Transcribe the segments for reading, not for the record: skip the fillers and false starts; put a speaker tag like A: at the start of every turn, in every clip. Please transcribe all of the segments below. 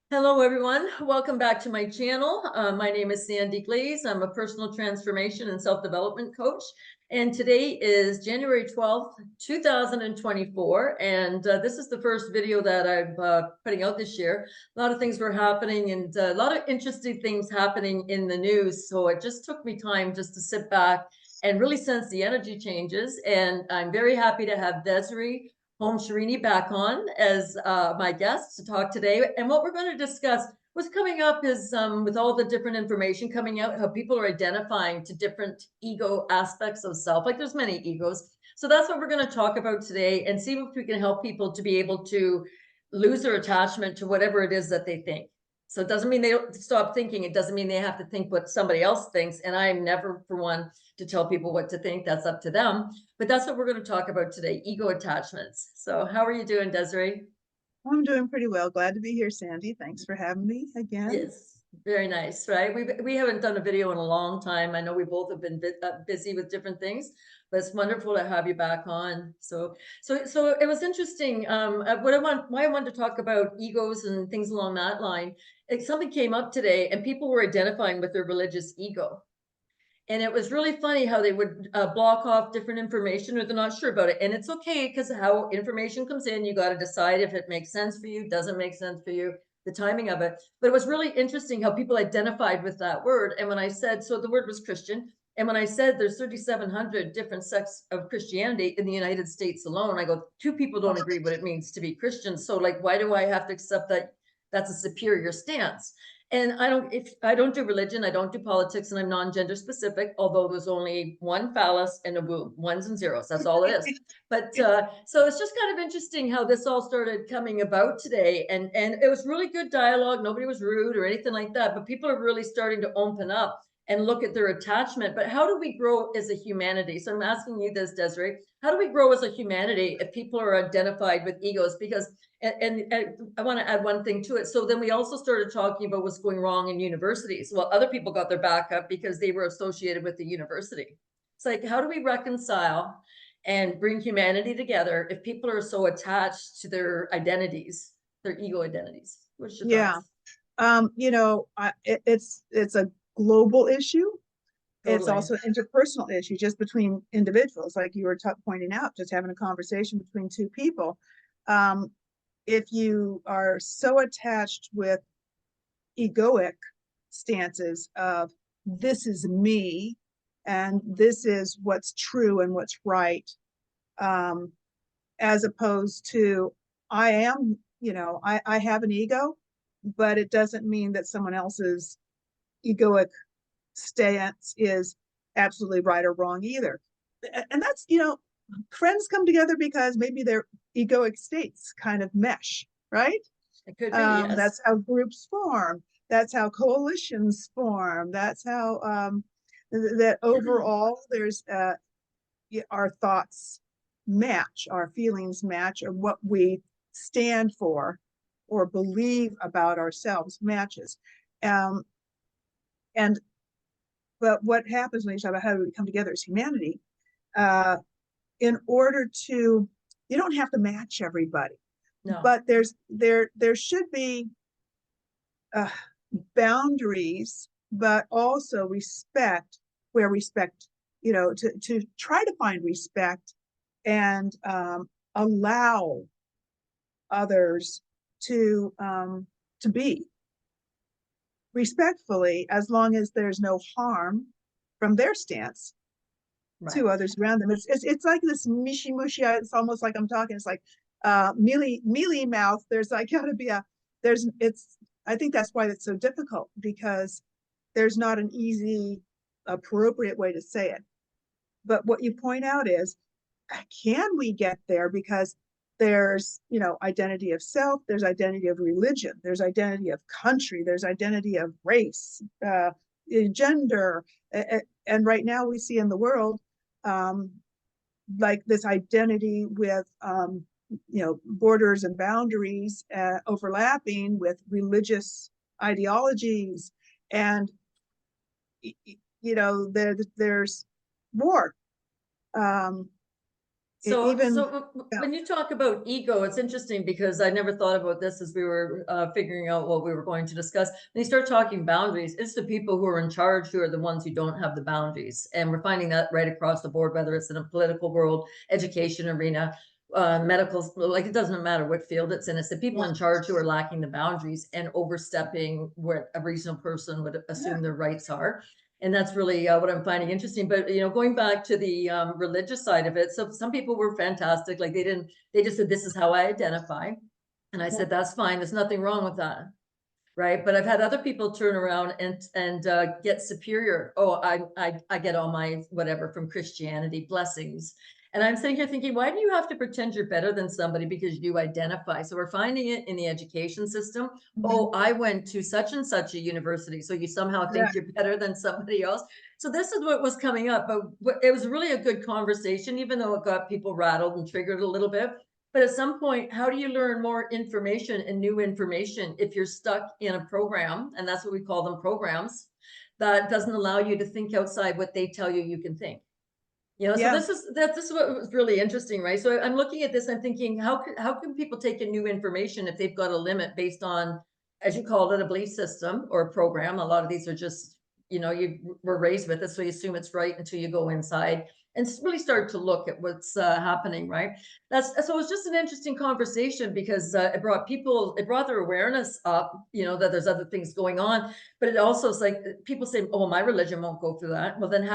A: Hello, everyone. Welcome back to my channel. My name is Sandy Glaze. I'm a personal transformation and self-development coach. And today is January 12th, 2024. And this is the first video that I'm putting out this year. A lot of things were happening and a lot of interesting things happening in the news. So it just took me time just to sit back and really sense the energy changes. And I'm very happy to have Desiree Holmes Sherini back on as my guest to talk today. And what we're going to discuss, what's coming up is with all the different information coming out, how people are identifying to different ego aspects of self. Like there's many egos. So that's what we're going to talk about today and see if we can help people to be able to lose their attachment to whatever it is that they think. So it doesn't mean they don't stop thinking. It doesn't mean they have to think what somebody else thinks. And I'm never, for one, to tell people what to think. That's up to them. But that's what we're going to talk about today, ego attachments. So how are you doing, Desiree?
B: I'm doing pretty well. Glad to be here, Sandy. Thanks for having me again.
A: Yes, very nice, right? We haven't done a video in a long time. I know we both have been busy with different things, but it's wonderful to have you back on. So it was interesting. Why I wanted to talk about egos and things along that line. Something came up today, and people were identifying with their religious ego. And it was really funny how they would block off different information or they're not sure about it. And it's okay because how information comes in, you got to decide if it makes sense for you, doesn't make sense for you, the timing of it. But it was really interesting how people identified with that word. And when I said, so the word was Christian. And when I said there's 3,700 different sects of Christianity in the United States alone, I go, two people don't agree what it means to be Christian. So like, why do I have to accept that that's a superior stance? And I don't do religion, I don't do politics, and I'm non-gender specific, although there's only one phallus and a womb, ones and zeros. That's all it is. But so it's just kind of interesting how this all started coming about today. And it was really good dialogue. Nobody was rude or anything like that, but people are really starting to open up and look at their attachment. But how do we grow as a humanity? So I'm asking you this, Desiree. How do we grow as a humanity if people are identified with egos? Because and I want to add one thing to it. So then we also started talking about what's going wrong in universities. Well, other people got their back up because they were associated with the university. It's like, how do we reconcile and bring humanity together if people are so attached to their identities, their ego identities? What's your
B: Yeah.
A: thoughts?
B: It's a global issue. It's
A: Totally.
B: also an interpersonal issue just between individuals, like you were pointing out, just having a conversation between two people. If you are so attached with egoic stances of this is me and this is what's true and what's right, as opposed to I am, I have an ego, but it doesn't mean that someone else's egoic stance is absolutely right or wrong either. And that's, friends come together because maybe their egoic states kind of mesh, right?
A: It could be, yes.
B: That's how groups form. That's how coalitions form. That's how that overall there's our thoughts match, our feelings match, or what we stand for or believe about ourselves matches. Um, and but what happens when you talk about how do we come together as humanity? In order to, you don't have to match everybody,
A: No.
B: but there should be boundaries, but also respect where respect, to try to find respect and allow others to be respectfully, as long as there's no harm from their stance to others around them. It's like this mushy mushy. It's almost like I'm talking. It's like mealy mouth. There's like got to be it's. I think that's why it's so difficult, because there's not an easy, appropriate way to say it. But what you point out is, can we get there? Because there's, identity of self, there's identity of religion, there's identity of country, there's identity of race, gender. And right now we see in the world, like this identity with, borders and boundaries overlapping with religious ideologies. And, there's war. Even, yeah,
A: When you talk about ego, it's interesting because I never thought about this as we were figuring out what we were going to discuss. When you start talking boundaries, it's the people who are in charge who are the ones who don't have the boundaries. And we're finding that right across the board, whether it's in a political world, education arena, medical, like it doesn't matter what field it's in. It's the people
B: yeah,
A: in charge who are lacking the boundaries and overstepping what a reasonable person would assume their rights are. And that's really what I'm finding interesting. But going back to the religious side of it, so some people were fantastic. Like they just said, "This is how I identify," and I said, "That's fine. There's nothing wrong with that." Right. But I've had other people turn around and get superior. Oh, I get all my whatever from Christianity, blessings. And I'm sitting here thinking, why do you have to pretend you're better than somebody because you identify? So we're finding it in the education system.
B: mhm,
A: Oh, I went to such and such a university. So you somehow
B: yeah,
A: think you're better than somebody else. So this is what was coming up. But it was really a good conversation, even though it got people rattled and triggered a little bit. But at some point, how do you learn more information and new information if you're stuck in a program? And that's what we call them, programs, that doesn't allow you to think outside what they tell you can think. So
B: yeah,
A: this is what was really interesting, right? So I'm looking at this, I'm thinking, how can people take in new information if they've got a limit based on, as you called it, a belief system or a program? A lot of these are just, you were raised with it, so you assume it's right until you go inside and really start to look at what's happening, right? So it's just an interesting conversation because it brought their awareness up, that there's other things going on, but it also is like people say, "Oh, my religion won't go through that." Well, then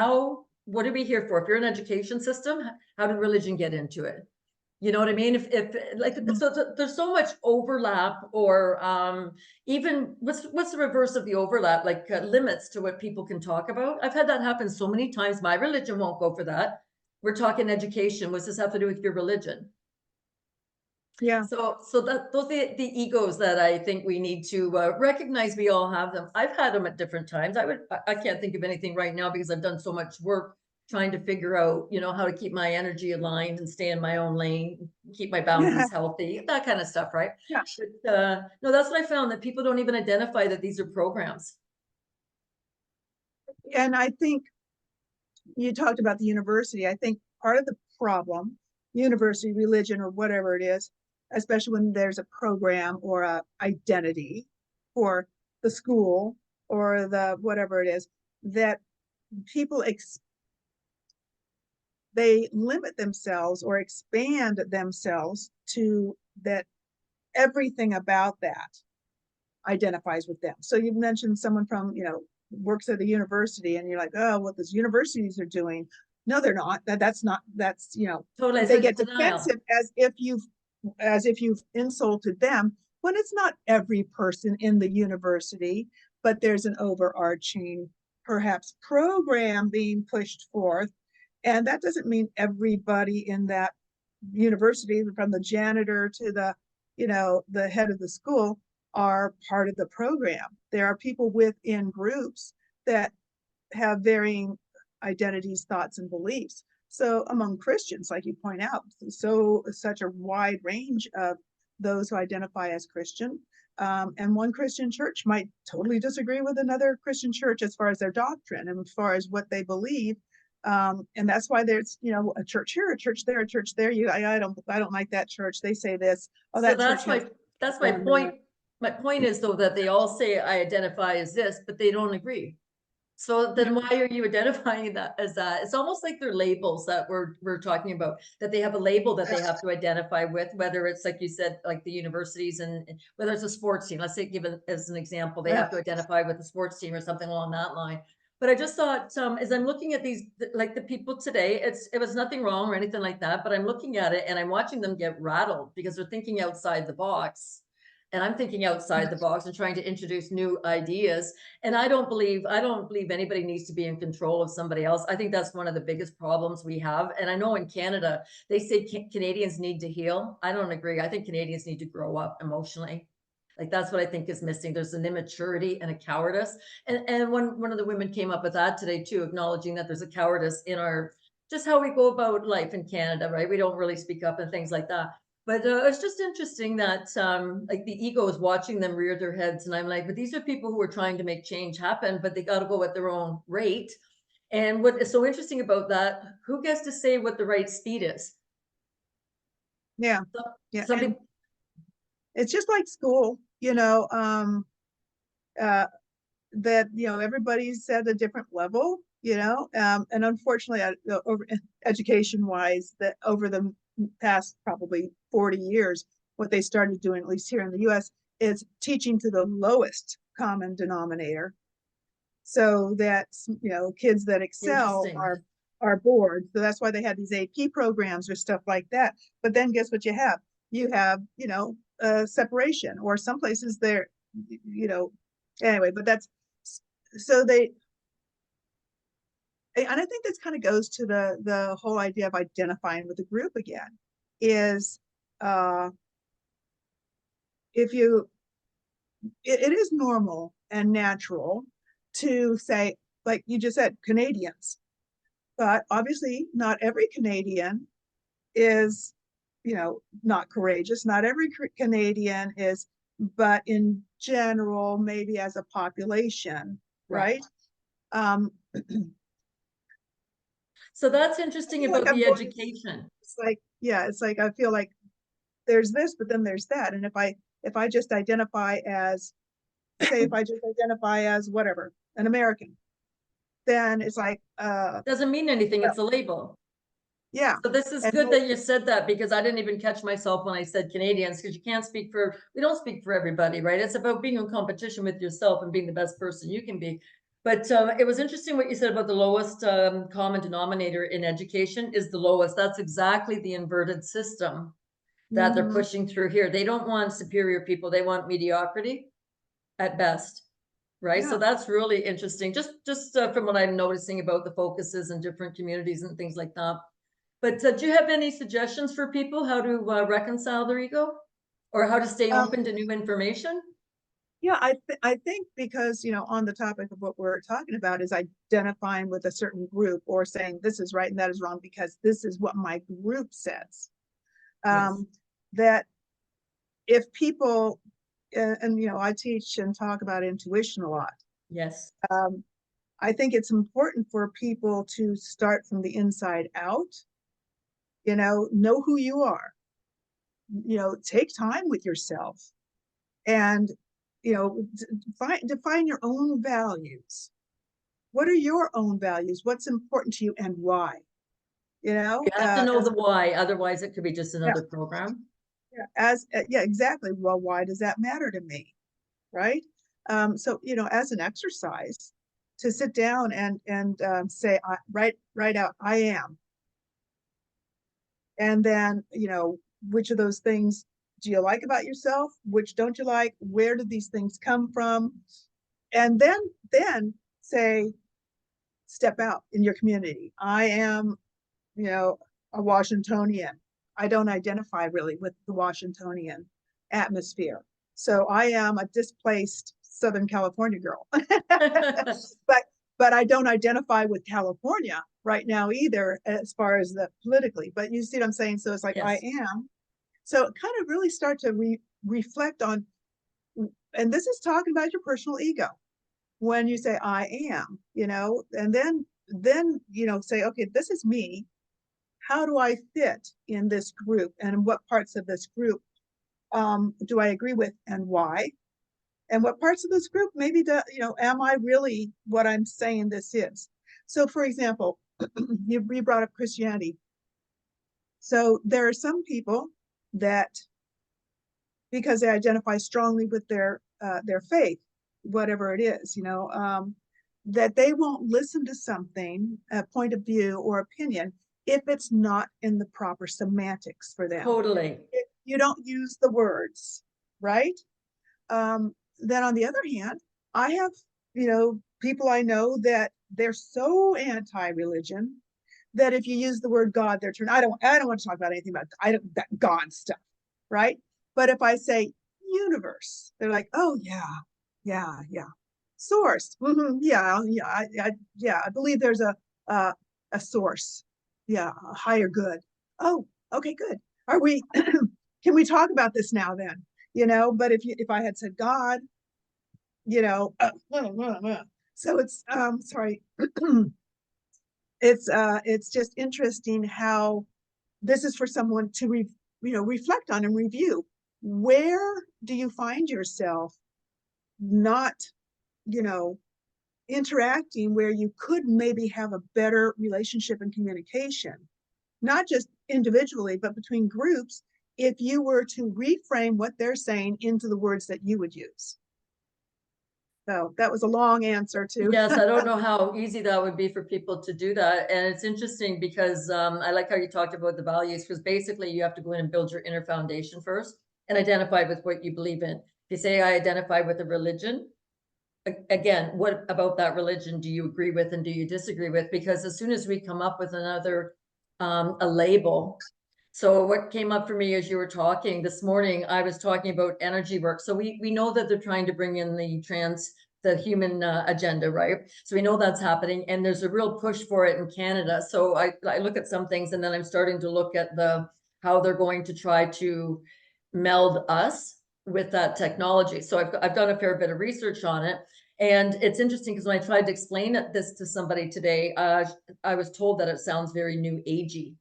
A: what are we here for? If you're an education system, how did religion get into it? You know what I mean? If like,
B: mhm,
A: so there's so much overlap, or even what's the reverse of the overlap? Like limits to what people can talk about. I've had that happen so many times. My religion won't go for that. We're talking education. What's this have to do with your religion?
B: yeah,
A: So that those are the egos that I think we need to recognize. We all have them. I've had them at different times. I can't think of anything right now because I've done so much work trying to figure out, how to keep my energy aligned and stay in my own lane, keep my boundaries healthy, that kind of stuff, right?
B: yeah.
A: But no, that's what I found, that people don't even identify that these are programs.
B: And I think you talked about the university. I think part of the problem, university, religion, or whatever it is, especially when there's a program or a identity for the school or the whatever it is, that people they limit themselves or expand themselves to that everything about that identifies with them. So you mentioned someone from, works at a university and you're like, oh, what those universities are doing. No, they're not. That's not, that's,
A: Totally, it's
B: they
A: a
B: get
A: denial.
B: defensive as if you've insulted them when it's not every person in the university, but there's an overarching perhaps program being pushed forth. And that doesn't mean everybody in that university, from the janitor to the head of the school, are part of the program. There are people within groups that have varying identities, thoughts, and beliefs. So among Christians, like you point out, such a wide range of those who identify as Christian. And one Christian church might totally disagree with another Christian church as far as their doctrine and as far as what they believe. And that's why there's, a church here, a church there, a church there. I don't like that church. They say this. Oh,
A: So
B: that church has
A: that's my
B: done that.
A: point. My point is though that they all say I identify as this, but they don't agree. So then why are you identifying that as that? It's almost like they're labels that we're talking about, that they have a label that they have to identify with, whether it's like you said, like the universities, and whether it's a sports team. Let's say, given as an example, they
B: Yeah.
A: have to identify with the sports team or something along that line. But I just thought, as I'm looking at these, like the people today, it was nothing wrong or anything like that, but I'm looking at it and I'm watching them get rattled because they're thinking outside the box. And I'm thinking outside the box and trying to introduce new ideas. And I don't believe anybody needs to be in control of somebody else. I think that's one of the biggest problems we have. And I know in Canada, they say Canadians need to heal. I don't agree. I think Canadians need to grow up emotionally. Like that's what I think is missing. There's an immaturity and a cowardice. And one of the women came up with that today too, acknowledging that there's a cowardice in our just how we go about life in Canada, right? We don't really speak up and things like that. But it's just interesting that like the ego is watching them rear their heads, and I'm like, but these are people who are trying to make change happen, but they got to go at their own rate. And what is so interesting about that? Who gets to say what the right speed is?
B: Yeah. Yeah.
A: Some
B: And
A: people,
B: it's just like school, that, everybody's at a different level, and unfortunately, over education wise, that over the past probably 40 years, what they started doing, at least here in the US, is teaching to the lowest common denominator, so that, kids that excel
A: interesting.
B: are bored. So that's why they had these AP programs or stuff like that. But then guess what you have? You have, separation, or some places there, anyway, but that's, so they, and I think this kind of goes to the whole idea of identifying with the group again, is if you, it is normal and natural to say, like you just said, Canadians, but obviously not every Canadian is, not courageous. Not every Canadian is, but in general, maybe as a population, right? Um,
A: So that's
B: I
A: interesting
B: feel like
A: about
B: I'm
A: the
B: going,
A: education.
B: it's like, yeah, it's like I feel like there's this, but then there's that. And if I just identify as, say, if I just identify as whatever, an American, then it's like,
A: Doesn't mean anything.
B: well,
A: It's a label.
B: yeah.
A: So this is
B: And
A: good that you said that, because I didn't even catch myself when I said Canadians, because you can't speak for, we don't speak for everybody, right? It's about being in competition with yourself and being the best person you can be. But it was interesting what you said about the lowest common denominator in education is the lowest. That's exactly the inverted system that they're
B: mhm,
A: pushing through here. They don't want superior people. They want mediocrity at best. Right. So
B: yeah.
A: that's really interesting. Just from what I'm noticing about the focuses in different communities and things like that. But do you have any suggestions for people how to reconcile their ego, or how to stay
B: Um,
A: open to new information?
B: yeah, I think because, on the topic of what we're talking about is identifying with a certain group, or saying this is right and that is wrong because this is what my group says.
A: Yes.
B: That if people, and, I teach and talk about intuition a lot.
A: Yes.
B: Um, I think it's important for people to start from the inside out, know who you are, take time with yourself, and, define your own values. What are your own values? What's important to you and why?
A: You have to know
B: As
A: the why, otherwise it could be just
B: yeah,
A: another program.
B: yeah, exactly. Well, why does that matter to me? Right. So, as an exercise, to sit down and say, write out, I am. And then, which of those things do you like about yourself? Which don't you like? Where did these things come from? And then say, step out in your community. I am, a Washingtonian. I don't identify really with the Washingtonian atmosphere. So I am a displaced Southern California girl. but but I don't identify with California right now either, as far as the politically. But you see what I'm saying? So it's like I
A: Yes.
B: am. So kind of really start to reflect on, and this is talking about your personal ego. When you say I am, and then say, okay, this is me. How do I fit in this group, and what parts of this group do I agree with, and why? And what parts of this group maybe am I really what I'm saying this is? So, for example, you brought up Christianity. So there are some people that, because they identify strongly with their faith, whatever it is, that they won't listen to something, a point of view or opinion, if it's not in the proper semantics for them.
A: Totally.
B: If you don't use the words, right? Then on the other hand, I have, people I know that they're so anti-religion that if you use the word God, they're turned. I don't want to talk about anything about that God stuff, right? But if I say universe, they're like, oh yeah. Source, yeah. I believe there's a source, yeah, a higher good. Oh, okay, good. Are we? Can we talk about this now then? But if I had said God, so it's sorry. It's just interesting how this is for someone to reflect on and review. Where do you find yourself not, interacting where you could maybe have a better relationship and communication, not just individually, but between groups, if you were to reframe what they're saying into the words that you would use? So that was a long answer to.
A: Yes, I don't know how easy that would be for people to do that. And it's interesting because I like how you talked about the values, because basically you have to go in and build your inner foundation first and identify with what you believe in. If you say, I identify with a religion, again, what about that religion do you agree with and do you disagree with? Because as soon as we come up with another, a label. So what came up for me as you were talking this morning, I was talking about energy work. So we know that they're trying to bring in the human agenda, right? So we know that's happening, and there's a real push for it in Canada. So I look at some things, and then I'm starting to look at how they're going to try to meld us with that technology. So I've done a fair bit of research on it. And it's interesting because when I tried to explain this to somebody today, I was told that it sounds very new agey.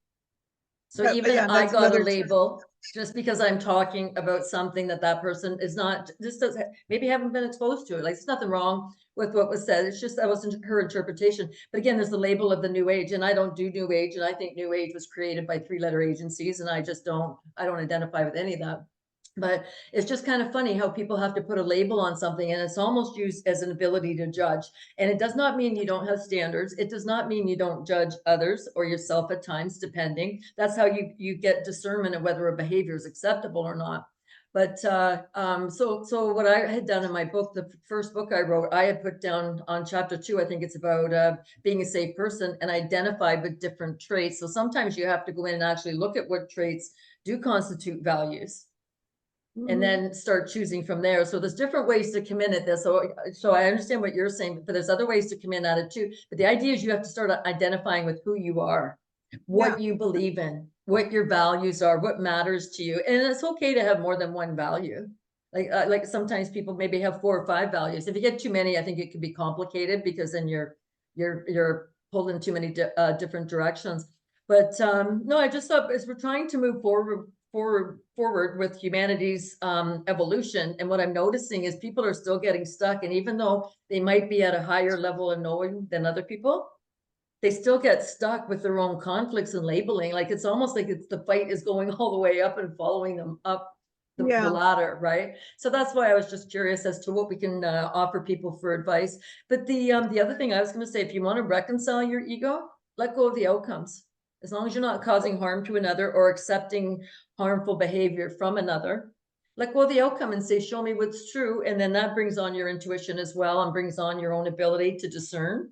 A: So even
B: Yeah,
A: I
B: that's
A: got a
B: another
A: label just because I'm talking about something that person is not, just does maybe haven't been exposed to it. Like, there's nothing wrong with what was said. It's just that wasn't her interpretation. But again, there's the label of the new age, and I don't do new age, and I think new age was created by 3-letter agencies, and I don't identify with any of that. But it's just kind of funny how people have to put a label on something, and it's almost used as an ability to judge. And it does not mean you don't have standards. It does not mean you don't judge others or yourself at times, depending. That's how you get discernment of whether a behavior is acceptable or not. But so what I had done in my book, the first book I wrote, I had put down on chapter 2, I think it's about being a safe person, and identified with different traits. So sometimes you have to go in and actually look at what traits do constitute values, and then start choosing from there. So there's different ways to come in at this. So I understand what you're saying, but there's other ways to come in at it too. But the idea is you have to start identifying with who you are, what you believe in, what your values are, what matters to you. And it's okay to have more than one value. Like sometimes people maybe have 4 or 5 values. If you get too many, I think it can be complicated, because then you're pulled in too many different directions. But no, I just thought, as we're trying to move forward with humanity's evolution, and what I'm noticing is people are still getting stuck, and even though they might be at a higher level of knowing than other people, they still get stuck with their own conflicts and labeling. Like, it's almost like the fight is going all the way up and following them up the ladder, right? So that's why I was just curious as to what we can offer people for advice. But the other thing I was going to say, if you want to reconcile your ego, let go of the outcomes. As long as you're not causing harm to another or accepting harmful behavior from another, let go of the outcome and say, show me what's true. And then that brings on your intuition as well, and brings on your own ability to discern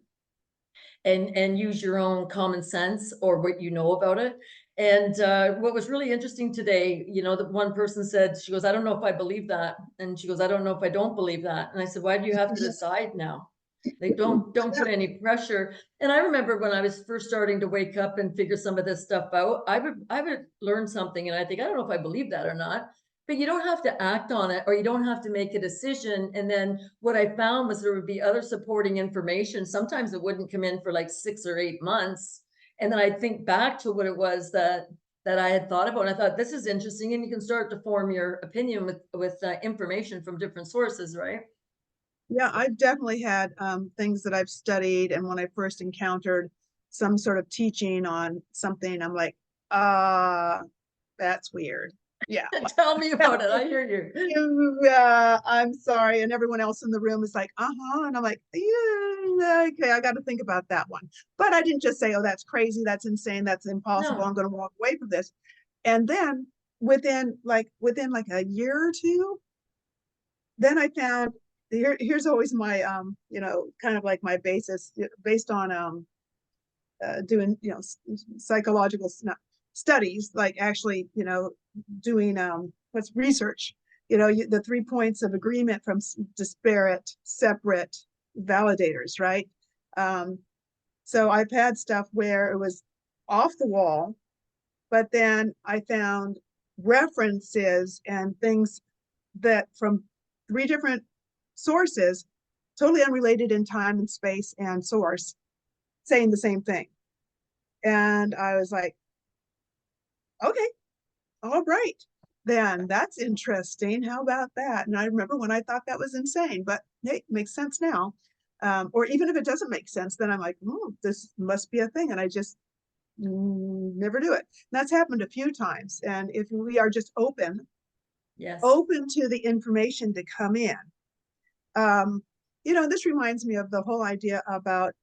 A: and use your own common sense or what you know about it. And what was really interesting today, that one person said, she goes, I don't know if I believe that. And she goes, I don't know if I don't believe that. And I said, why do you have to decide now? Like, don't put any pressure. And I remember when I was first starting to wake up and figure some of this stuff out, I would learn something, and I think, I don't know if I believe that or not. But you don't have to act on it, or you don't have to make a decision. And then what I found was there would be other supporting information. Sometimes it wouldn't come in for like 6 or 8 months. And then I'd think back to what it was that I had thought about. And I thought, this is interesting. And you can start to form your opinion with information from different sources, right?
B: Yeah, I've definitely had things that I've studied, and when I first encountered some sort of teaching on something, I'm like, that's weird. Yeah.
A: Tell me about it. I hear you.
B: I'm sorry. And everyone else in the room is like, uh-huh. And I'm like, yeah, okay, I got to think about that one. But I didn't just say, oh, that's crazy, that's insane, that's impossible, I'm going to walk away from this. And then within like a year or two, then I found, here's always my kind of like my basis based on doing psychological studies, like actually doing what's research, the 3 points of agreement from disparate separate validators, right? So I've had stuff where it was off the wall, but then I found references and things that from 3 different sources, totally unrelated in time and space and source, saying the same thing. And I was like, okay, all right, then that's interesting. How about that? And I remember when I thought that was insane, but hey, it makes sense now. Or even if it doesn't make sense, then I'm like, this must be a thing. And I just never do it. And that's happened a few times. And if we are just
A: Yes.
B: open to the information to come in, this reminds me of the whole idea about,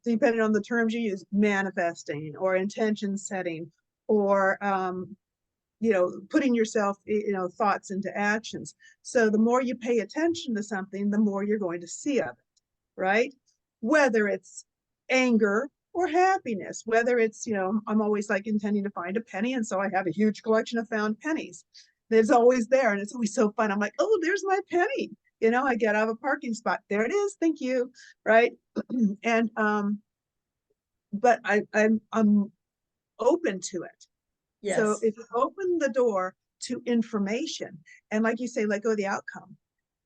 B: depending on the terms you use, manifesting or intention setting, or putting yourself, thoughts into actions. So the more you pay attention to something, the more you're going to see of it, right? Whether it's anger or happiness, whether it's, I'm always like intending to find a penny, and so I have a huge collection of found pennies. There's always there, and it's always so fun. I'm like, oh, there's my penny. I get out of a parking spot. There it is. Thank you. Right. And but I'm open to it. So
A: Yes.
B: if you open the door to information, and like you say, let go of the outcome,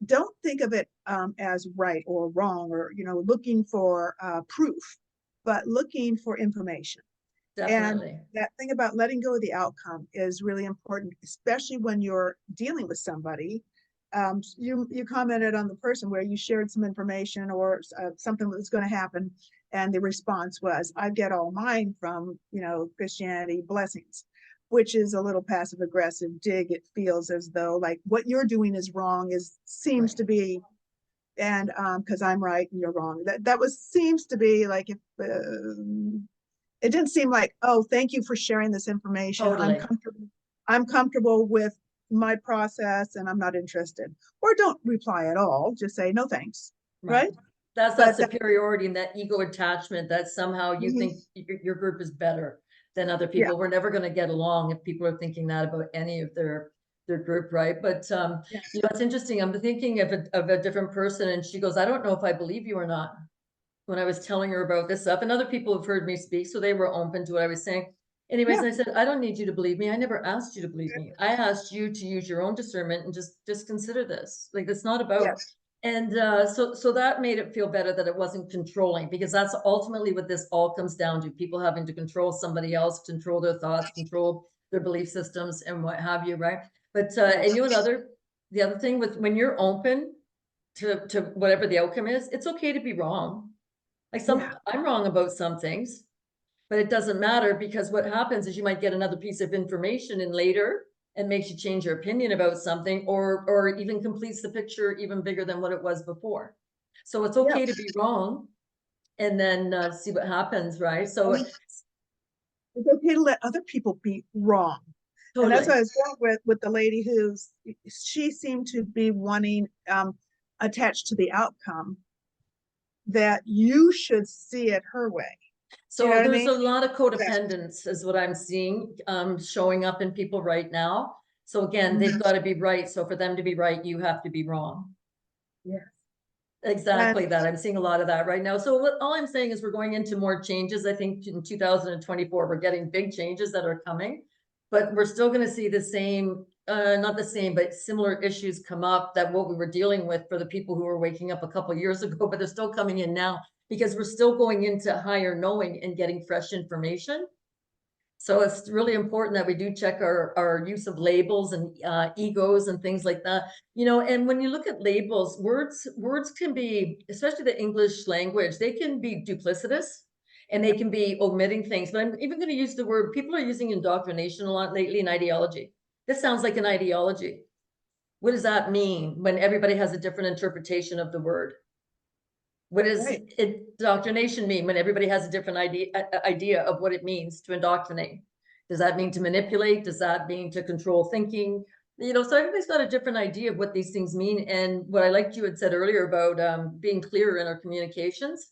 B: don't think of it as right or wrong, or looking for proof, but looking for information. And
A: Definitely.
B: that thing about letting go of the outcome is really important, especially when you're dealing with somebody. You commented on the person where you shared some information or something that was going to happen, and the response was, I get all mine from Christianity, blessings, which is a little passive aggressive dig. It feels as though like what you're doing is wrong, seems
A: Right.
B: to be, and because I'm right and you're wrong. That seems to be like, if it didn't seem like, oh, thank you for sharing this information.
A: Totally.
B: I'm comfortable with my process and I'm not interested. Or don't reply at all. Just say no thanks.
A: Right.
B: Right.
A: That's that
B: But that,
A: superiority and that ego attachment that somehow you
B: mhm,
A: think your group is better than other
B: yeah,
A: people. We're never going to get along if people are thinking that about any of their group, right? But
B: yeah,
A: it's interesting. I'm thinking of a different person, and she goes, I don't know if I believe you or not. When I was telling her about this stuff, and other people have heard me speak, so they were open to what I was saying. Anyways,
B: yeah,
A: and I said, I don't need you to believe me. I never asked you to believe me. I asked you to use your own discernment and just consider this. Like, it's not about.
B: yes,
A: And so that made it feel better that it wasn't controlling, because that's ultimately what this all comes down to: people having to control somebody else, control their thoughts, control their belief systems, and what have you, right? But and
B: yes,
A: the other thing with when you're open to whatever the outcome is, it's okay to be wrong. Like
B: yeah,
A: I'm wrong about some things, but it doesn't matter, because what happens is you might get another piece of information in later and makes you change your opinion about something, or even completes the picture even bigger than what it was before. So it's
B: yeah.
A: okay to be wrong, and then see what happens, right? So
B: And it's okay to let other people be wrong. And that's what
A: totally.
B: I was going with the lady she seemed to be wanting, attached to the outcome, that you should see it her way. Do you know
A: So
B: what I
A: there's
B: mean?
A: a lot of
B: Yes.
A: codependence is what I'm seeing showing up in people right now. So again, they've
B: Mhm.
A: got to be right. So for them to be right, you have to be wrong.
B: Yes. And
A: Exactly that. I'm seeing a lot of that right now. So all I'm saying is we're going into more changes. I think in 2024, we're getting big changes that are coming, but we're still going to see the same, not the same, but similar issues come up that what we were dealing with for the people who were waking up a couple of years ago, but they're still coming in now because we're still going into higher knowing and getting fresh information. So it's really important that we do check our use of labels and egos and things like that. And when you look at labels, words can be, especially the English language, they can be duplicitous and they
B: yeah,
A: can be omitting things. But I'm even going to use the word, people are using indoctrination a lot lately, in ideology. This sounds like an ideology. What does that mean when everybody has a different interpretation of the word? What does
B: right.
A: indoctrination mean when everybody has a different idea of what it means to indoctrinate? Does that mean to manipulate? Does that mean to control thinking? So everybody's got a different idea of what these things mean. And what I liked you had said earlier about being clearer in our communications,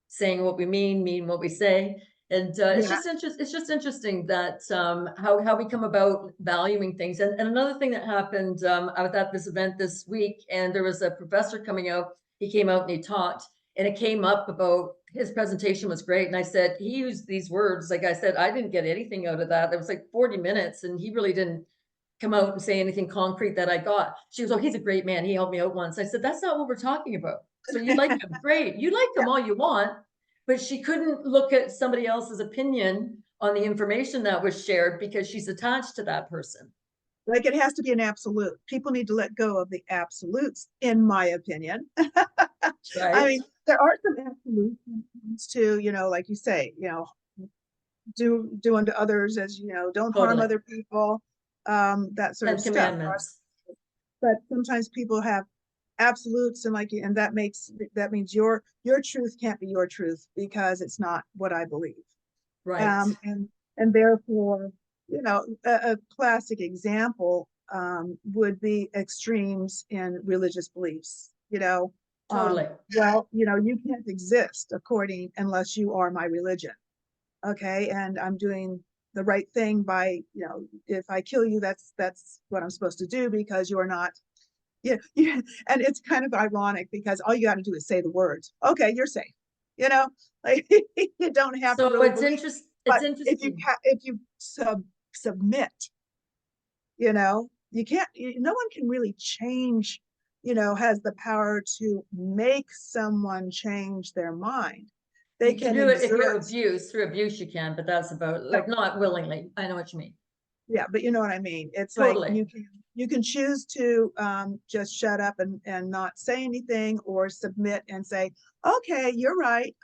A: saying what we mean what we say. And
B: Yeah,
A: it's just interesting that how we come about valuing things. And another thing that happened, I was at this event this week, and there was a professor coming out. He came out and he talked, and it came up about his presentation was great. And I said, he used these words. Like I said, I didn't get anything out of that. It was like 40 minutes, and he really didn't come out and say anything concrete that I got. She goes, oh, he's a great man. He helped me out once. I said, that's not what we're talking about. So you like him, great. You like
B: yeah,
A: him all you want, but she couldn't look at somebody else's opinion on the information that was shared because she's attached to that person.
B: Like it has to be an absolute. People need to let go of the absolutes, in my opinion. I mean, there are some absolutes too, you know, like you say, you know, do unto others as, you know, don't harm other people, that sort of stuff.
A: Commandments.
B: But sometimes people have absolutes, and and that means your truth can't be your truth because it's not what I believe.
A: Right.
B: And therefore, you know, a classic example would be extremes in religious beliefs. You know,
A: Totally.
B: well, you know, you can't exist unless you are my religion. Okay, and I'm doing the right thing by, you know, if I kill you, that's what I'm supposed to do because you're not. Yeah, yeah, and it's kind of ironic because all you got to do is say the words. Okay, you're safe. You know, like you don't have to really believe.
A: It's
B: But
A: interesting.
B: if you submit, you know, you can't. No one can really change. You know, has the power to make someone change their mind. They
A: You can do it if you have abuse. Through abuse, you can, but that's about like not willingly. I know what you mean.
B: Yeah, but you know what I mean. It's
A: totally.
B: Like you can choose to just shut up and not say anything, or submit and say, okay, you're right.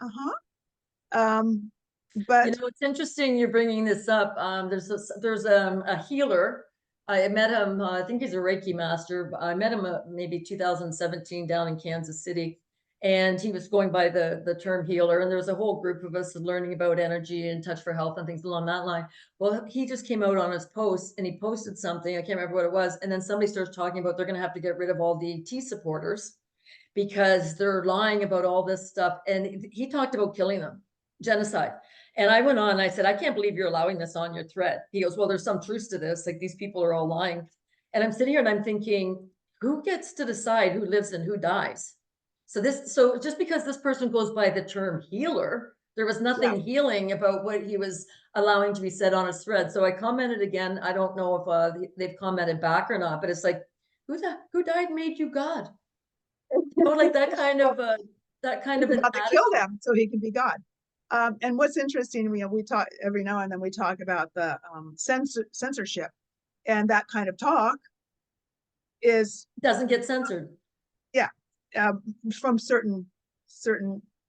B: But
A: you know, it's interesting you're bringing this up. There's a healer. I met him. I think he's a Reiki master. I met him maybe 2017 down in Kansas City, and he was going by the term healer. And there was a whole group of us learning about energy and touch for health and things along that line. Well, he just came out on his post and he posted something. I can't remember what it was. And then somebody starts talking about they're going to have to get rid of all the T supporters because they're lying about all this stuff. And he talked about killing them, genocide. And I went on and I said, I can't believe you're allowing this on your thread. He goes, well, there's some truth to this. Like these people are all lying. And I'm sitting here and I'm thinking, who gets to decide who lives and who dies? So just because this person goes by the term healer, there was nothing healing about what he was allowing to be said on his thread. So I commented again. I don't know if they've commented back or not, but it's like, who died made you God? Oh, like that kind of an
B: about to kill them so he can be God. And what's interesting, we talk every now and then, we talk about the censorship, and that kind of talk
A: doesn't get censored.
B: Yeah, from certain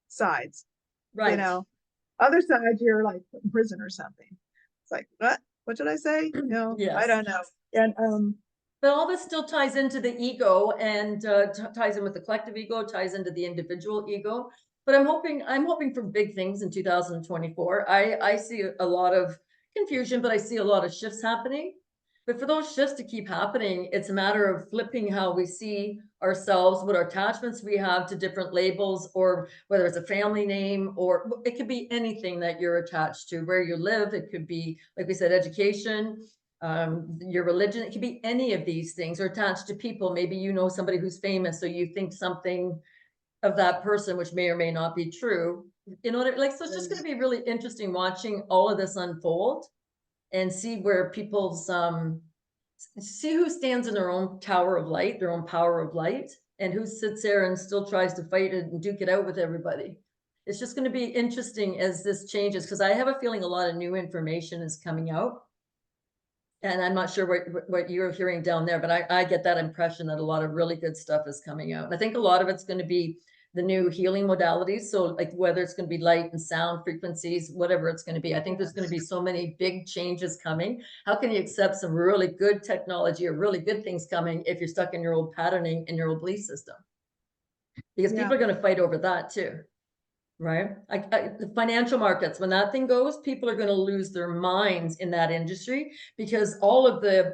B: sides, right? You know, other sides you're like put in prison or something. It's like, what did I say? You know, yes. I don't know. And
A: but all this still ties into the ego, and ties in with the collective ego, ties into the individual ego. But I'm hoping for big things in 2024. I see a lot of confusion, but I see a lot of shifts happening. But for those shifts to keep happening, it's a matter of flipping how we see ourselves, what attachments we have to different labels, or whether it's a family name, or it could be anything that you're attached to, where you live. It could be, like we said, education, your religion. It could be any of these things, or attached to people. Maybe you know somebody who's famous, so you think something of that person, which may or may not be true. You know what I mean? Like, so it's just going to be really interesting watching all of this unfold and see where people's see who stands in their own tower of light, their own power of light, and who sits there and still tries to fight it and duke it out with everybody. It's just going to be interesting as this changes, because I have a feeling a lot of new information is coming out. And I'm not sure what you're hearing down there, but I get that impression that a lot of really good stuff is coming out. And I think a lot of it's going to be the new healing modalities. So like whether it's going to be light and sound frequencies, whatever it's going to be, I think there's going to be so many big changes coming. How can you accept some really good technology or really good things coming if you're stuck in your old patterning and your old belief system? Because people are going to fight over that too. Right. The financial markets, when that thing goes, people are going to lose their minds in that industry, because all of the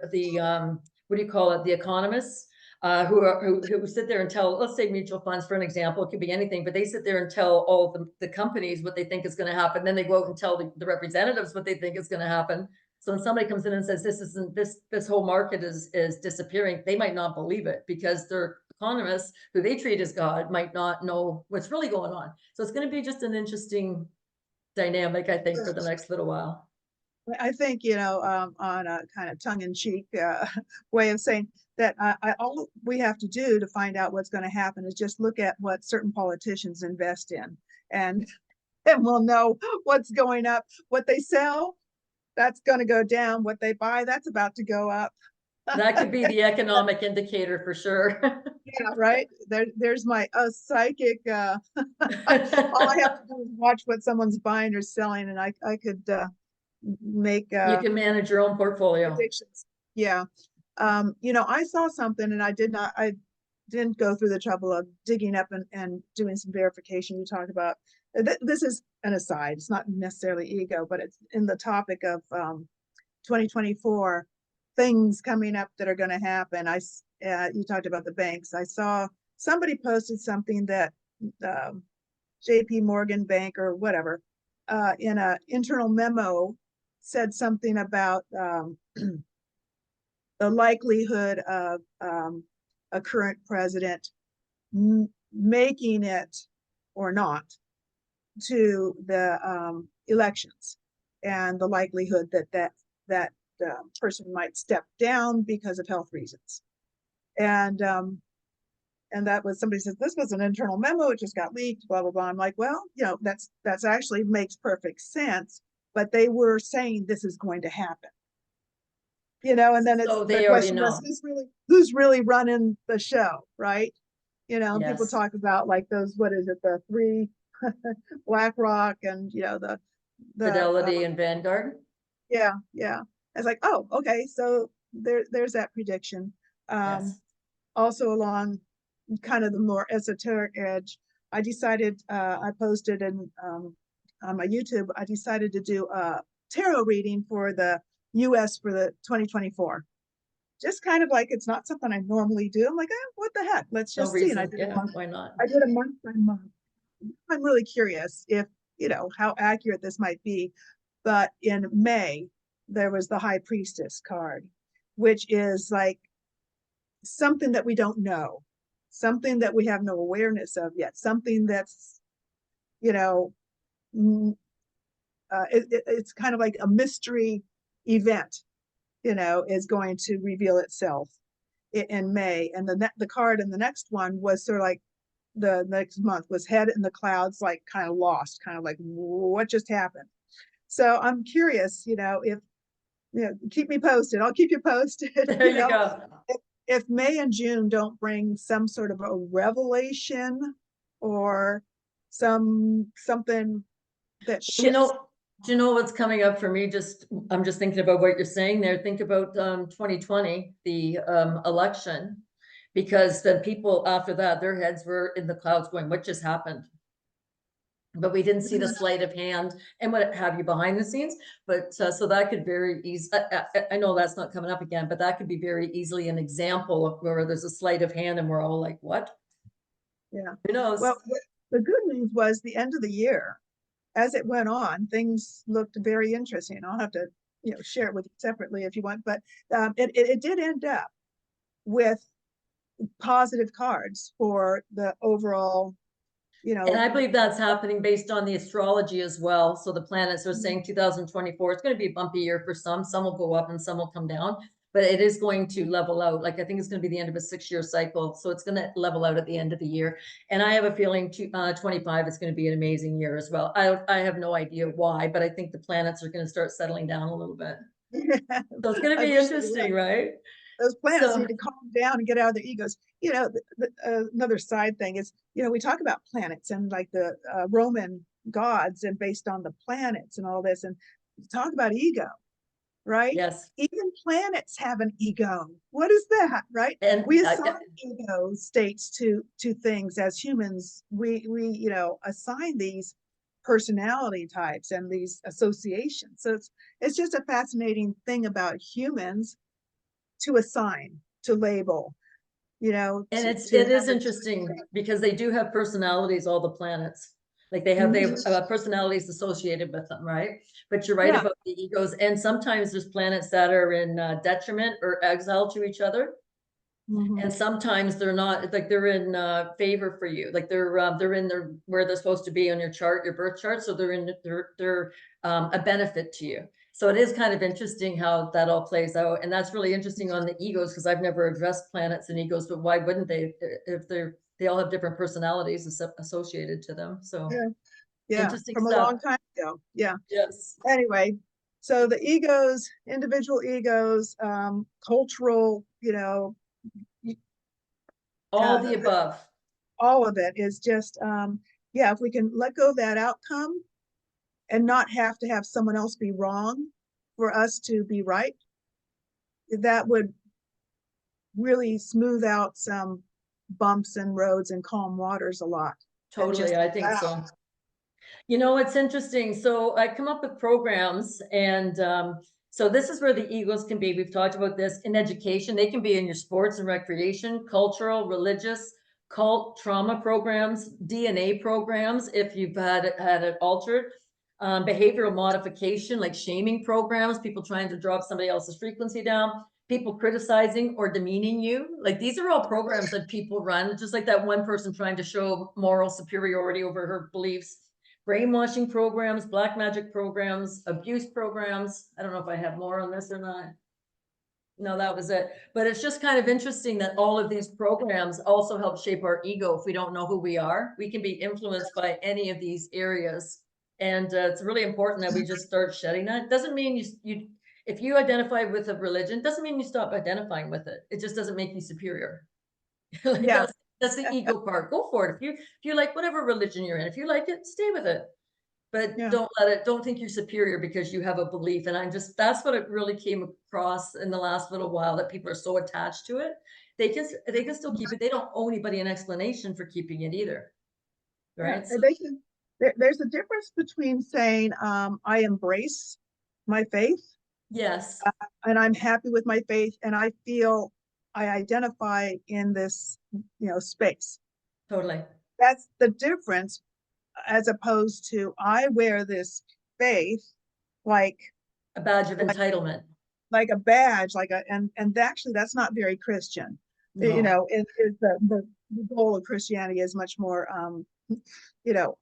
A: what do you call it? The economists who sit there and tell, let's say mutual funds, for an example, it could be anything, but they sit there and tell all the companies what they think is going to happen. Then they go out and tell the representatives what they think is going to happen. So when somebody comes in and says, this whole market is disappearing, they might not believe it, because they're economists who they treat as God might not know what's really going on. So it's going to be just an interesting dynamic, I think, for the next little while.
B: I think, you know, on a kind of tongue-in-cheek way of saying that all we have to do to find out what's going to happen is just look at what certain politicians invest in, and and we'll know what's going up. What they sell, that's going to go down. What they buy, that's about to go up.
A: That could be the economic indicator for sure.
B: Yeah, right. There's my psychic. All I have to do is watch what someone's buying or selling, and I could make
A: You can manage your own portfolio.
B: predictions. Yeah. You know, I saw something, and I didn't go through the trouble of digging up and doing some verification. You talked about this is an aside. It's not necessarily ego, but it's in the topic of 2024 things coming up that are going to happen. You talked about the banks. I saw somebody posted something that JP Morgan Bank or whatever in an internal memo said something about the likelihood of a current president making it or not to the elections, and the likelihood that person might step down because of health reasons. And that was, somebody says, this was an internal memo, it just got leaked, blah, blah, blah. I'm like, well, you know, that's actually makes perfect sense, but they were saying this is going to happen. You know, and then
A: So
B: it's
A: they
B: the
A: already
B: question
A: know.
B: was, who's really running the show, right? You know,
A: Yes.
B: people talk about like those, what is it, the three BlackRock and, you know, the
A: Fidelity and Vanguard.
B: yeah. It's like, oh, okay, so there's that prediction.
A: Yes.
B: Also along kind of the more esoteric edge, I decided, I posted on my YouTube, I decided to do a tarot reading for the US for the 2024. Just kind of like, it's not something I normally do. I'm like, what the heck? Let's
A: No
B: just see. And
A: reason. Yeah, why not?
B: I did a month by month. I'm really curious if, you know, how accurate this might be. But in May, there was the High Priestess card, which is like something that we don't know, something that we have no awareness of yet, something that's, you know, it's kind of like a mystery event, you know, is going to reveal itself in May. And the card in the next one was sort of like the next month was head in the clouds, like kind of lost, kind of like what just happened. So I'm curious, you know, if, you know, keep me posted. I'll keep you posted.
A: There you go.
B: If May and June don't bring some sort of a revelation or something that shifts.
A: You know, do you know what's coming up for me? I'm just thinking about what you're saying there. Think about 2020, the election, because then people after that, their heads were in the clouds going, what just happened? But we didn't see the sleight of hand and what have you behind the scenes. But so that could very easy. I know that's not coming up again, but that could be very easily an example of where there's a sleight of hand and we're all like, what?
B: Yeah.
A: Who knows?
B: Well, the good news was the end of the year, as it went on, things looked very interesting. I'll have to, you know, share it with you separately if you want, but it did end up with positive cards for the overall, you know.
A: And I believe that's happening based on the astrology as well. So the planets are saying 2024, it's going to be a bumpy year for some will go up and some will come down, but it is going to level out. Like I think it's going to be the end of a 6-year cycle. So it's going to level out at the end of the year. And I have a feeling 25 is going to be an amazing year as well. I have no idea why, but I think the planets are going to start settling down a little bit. So it's going to be interesting, right?
B: Those planets need to calm down and get out of their egos. You know, another side thing is, you know, we talk about planets and like the Roman gods and based on the planets and all this, and talk about ego, right?
A: Yes.
B: Even planets have an ego. What is that, right? And we assign ego states to things as humans. We you know, assign these personality types and these associations. So it's just a fascinating thing about humans to assign, to label, you know.
A: And it is interesting because they do have personalities, all the planets. Like they have personalities associated with them, right? But you're right about the egos. And sometimes there's planets that are in detriment or exile to each other. And sometimes they're not, like they're in favor for you. Like they're in where they're supposed to be on your chart, your birth chart. So they're a benefit to you. So it is kind of interesting how that all plays out. And that's really interesting on the egos, because I've never addressed planets and egos, but why wouldn't they, if they all have different personalities associated to them? So
B: Yeah,
A: Interesting
B: from a
A: stuff.
B: long time ago. Yeah.
A: Yes.
B: Anyway, so the egos, individual egos, cultural,
A: All the above.
B: all of it is just, yeah, if we can let go of that outcome and not have to have someone else be wrong for us to be right, that would really smooth out some bumps and roads and calm waters a lot. And
A: Totally,
B: just
A: I think so. You know, it's interesting. So I come up with programs, and so this is where the egos can be. We've talked about this in education. They can be in your sports and recreation, cultural, religious, cult, trauma programs, DNA programs, if you've had it altered, behavioral modification, like shaming programs, people trying to drop somebody else's frequency down, people criticizing or demeaning you. Like these are all programs that people run, just like that one person trying to show moral superiority over her beliefs. Brainwashing programs, black magic programs, abuse programs. I don't know if I have more on this or not. No, that was it. But it's just kind of interesting that all of these programs also help shape our ego. If we don't know who we are, we can be influenced by any of these areas. And it's really important that we just start shedding that. Doesn't mean you if you identify with a religion, doesn't mean you stop identifying with it. It just doesn't make you superior. Like
B: yeah,
A: that's the ego part. Go for it. If you like whatever religion you're in, if you like it, stay with it. But
B: yeah,
A: don't think you're superior because you have a belief. And that's what it really came across in the last little while, that people are so attached to it. They can still keep it. They don't owe anybody an explanation for keeping it either.
B: yeah.
A: Right.
B: And
A: So,
B: they can, there's a difference between saying, I embrace my faith
A: yes,
B: and I'm happy with my faith and I feel I identify in this, space.
A: totally.
B: That's the difference, as opposed to I wear this faith like
A: A badge of
B: like
A: entitlement.
B: like a badge, and actually that's not very Christian.
A: No.
B: The goal of Christianity is much more,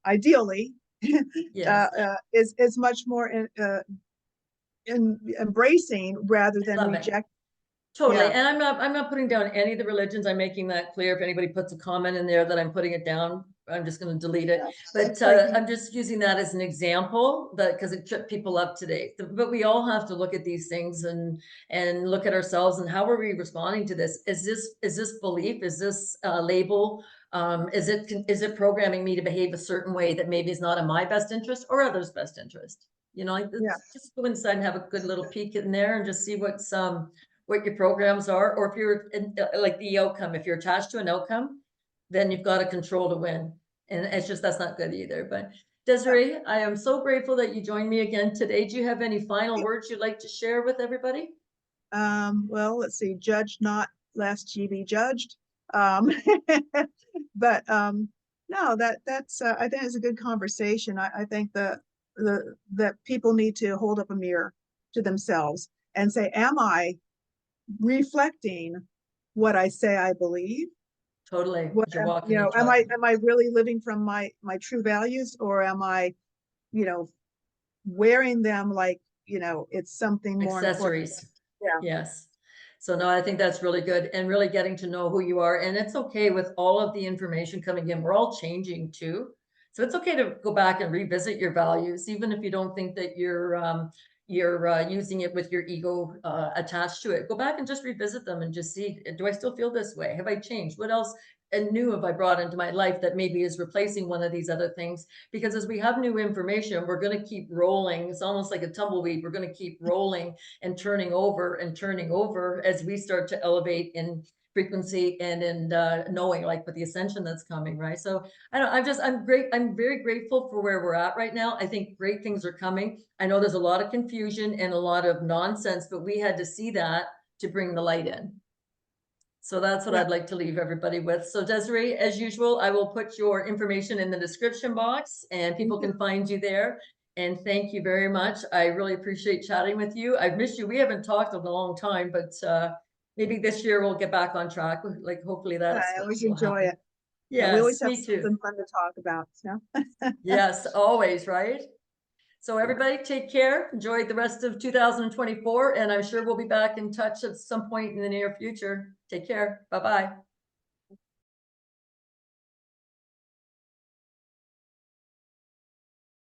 B: ideally,
A: Yes.
B: is much more in embracing rather than
A: Love it.
B: reject.
A: Totally.
B: Yeah,
A: And I'm not putting down any of the religions. I'm making that clear. If anybody puts a comment in there that I'm putting it down, I'm just going to delete it.
B: yeah.
A: But
B: It's like,
A: I'm just using that as an example, that because it tripped people up today. But we all have to look at these things and look at ourselves and how are we responding to this? Is this belief? Is this label? Is it programming me to behave a certain way that maybe is not in my best interest or others' best interest? You know, like
B: yeah,
A: just go inside and have a good little peek in there and just see what your programs are, or if you're like the outcome, if you're attached to an outcome, then you've got a control to win. And it's just, that's not good either. But
B: yeah.
A: Desiree, I am so grateful that you joined me again today. Do you have any final words you'd like to share with everybody?
B: Well, let's see, judge not lest ye be judged. Um, but no, that's I think it's a good conversation. I think that people need to hold up a mirror to themselves and say, am I reflecting what I say I believe?
A: Totally.
B: What
A: You're walking and
B: am
A: talking.
B: I really living from my true values, or am I, you know, wearing them like, it's something more important?
A: Accessories.
B: Yeah.
A: Yes. So no, I think that's really good, and really getting to know who you are. And it's okay with all of the information coming in. We're all changing too. So it's okay to go back and revisit your values, even if you don't think that you're using it with your ego attached to it. Go back and just revisit them and just see, do I still feel this way? Have I changed? What else and new have I brought into my life that maybe is replacing one of these other things? Because as we have new information, we're going to keep rolling. It's almost like a tumbleweed. We're going to keep rolling and turning over as we start to elevate in frequency and in knowing, like with the ascension that's coming, right? So I'm very grateful for where we're at right now. I think great things are coming. I know there's a lot of confusion and a lot of nonsense, but we had to see that to bring the light in. So that's what
B: Yeah.
A: I'd like to leave everybody with. So Desiree, as usual, I will put your information in the description box and people can find you there. And thank you very much. I really appreciate chatting with you. I've missed you. We haven't talked in a long time, but maybe this year we'll get back on track. Like hopefully that's
B: I
A: what
B: always
A: will
B: enjoy
A: happen.
B: it. Yeah, we always
A: Yes,
B: have
A: me too.
B: something fun to talk about. So
A: Yes, always, right? So everybody take care. Enjoy the rest of 2024. And I'm sure we'll be back in touch at some point in the near future. Take care. Bye-bye.